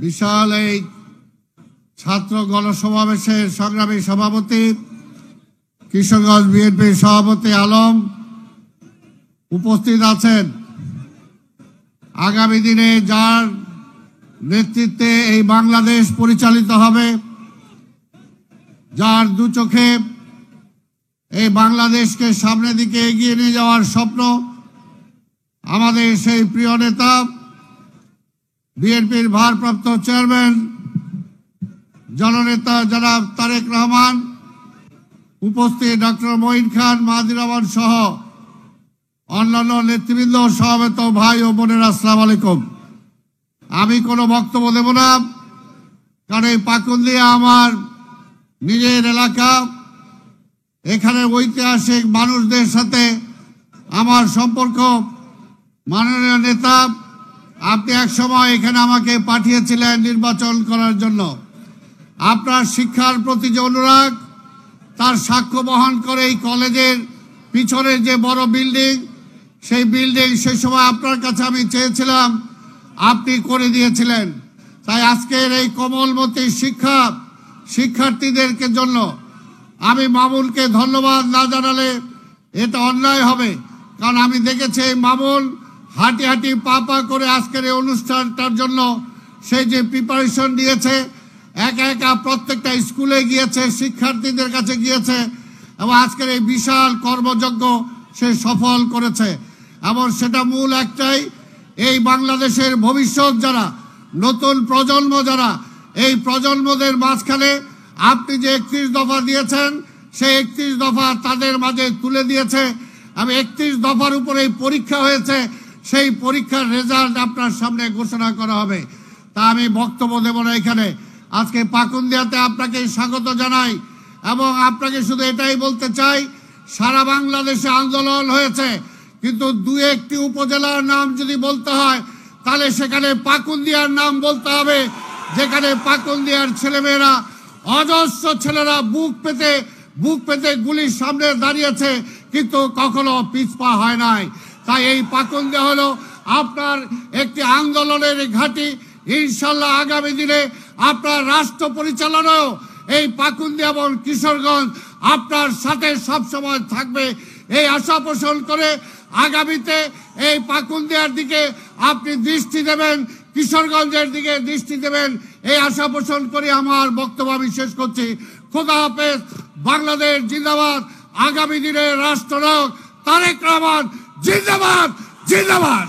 বিশাল এই ছাত্র গণসমাবেশের সংগ্রামী সভাপতি কিশোরগঞ্জ বিএনপির সভাপতি আলম উপস্থিত আছেন। আগামী দিনে যার নেতৃত্বে এই বাংলাদেশ পরিচালিত হবে, যার দু চোখে এই বাংলাদেশকে সামনের দিকে এগিয়ে নিয়ে যাওয়ার স্বপ্ন, আমাদের সেই প্রিয় নেতা বিএনপির ভারপ্রাপ্ত চেয়ারম্যান জননেতা জনাব তারেক রহমান, উপস্থিত ডক্টর মঈন খান, মাহাদি রহমান সহ অন্যান্য নেতৃবৃন্দ, সমবেত ভাই ও বোনেরা, আসসালামু আলাইকুম। আমি কোনো বক্তব্য দেব না, কারণ এই পাকুন্দিয়া আমার নিজের এলাকা। এখানে ঐতিহাসিক মানুষদের সাথে আমার সম্পর্ক। মাননীয় নেতা, আপনি এক সময় এখানে আমাকে পাঠিয়েছিলেন নির্বাচন করার জন্য। আপনার শিক্ষার প্রতি যে অনুরাগ, তার সাক্ষ্য বহন করে এই কলেজের পিছনের যে বড় বিল্ডিং, সেই বিল্ডিং সেই সময় আপনার কাছে আমি চেয়েছিলাম, আপনি করে দিয়েছিলেন। তাই আজকের এই কোমলমতি শিক্ষার্থীদেরকে জন্য আমি মামুনকে ধন্যবাদ না জানালে এটা অন্যায় হবে। কারণ আমি দেখেছি এই মামুন হাঁটি হাঁটি পা পা করে আজকের এই অনুষ্ঠানটার জন্য সেই যে প্রিপারেশন নিয়েছে, একা একা প্রত্যেকটা স্কুলে গিয়েছে, শিক্ষার্থীদের কাছে গিয়েছে এবং আজকের এই বিশাল কর্মযজ্ঞ সে সফল করেছে। এবং সেটা মূল একটাই, এই বাংলাদেশের ভবিষ্যৎ যারা, নতুন প্রজন্ম যারা, এই প্রজন্মদের মাঝখানে আপনি যে 31 দফা দিয়েছেন, সেই 31 দফা তাদের মাঝে তুলে দিয়েছে। আমি 31 দফার উপরে পরীক্ষা হয়েছে, সেই পরীক্ষার রেজাল্ট আপনার সামনে ঘোষণা করা হবে। তা আমি বক্তব্য দেব না এখানে। আজকে পাকুন্দিয়াতে আপনাকে স্বাগত জানাই এবং আপনাকে শুধু এটাই বলতে চাই, সারা বাংলাদেশে আন্দোলন হয়েছে, কিন্তু দু একটি উপজেলার নাম যদি বলতে হয় তাহলে সেখানে পাকুন্দিয়ার নাম বলতে হবে, যেখানে পাকুন্দিয়ার ছেলেমেয়েরা, অজস্র ছেলেরা বুক পেতে গুলির সামনে দাঁড়িয়েছে, কিন্তু কখনো পিছপা হয় নাই। তাই এই পাকুন্দিয়া হলো আপনার একটি আন্দোলনের ঘাঁটি। ইনশাল্লাহ আগামী দিনে আপনার রাষ্ট্র পরিচালনাও এই পাকুন্দিয়া এবং কিশোরগঞ্জ আপনার সাথে সবসময় থাকবে, এই আশা পোষণ করে আগামীতে এই পাকুন্দিয়ার দিকে আপনি দৃষ্টি দেবেন, কিশোরগঞ্জের দিকে দৃষ্টি দেবেন, এই আশা পোষণ করে আমার বক্তব্য আমি শেষ করছি। খোদা হাফেজ। বাংলাদেশ জিন্দাবাদ। আগামী দিনের রাষ্ট্রনায়ক তারেক রহমান জিন্দাবাদ, জিন্দাবাদ।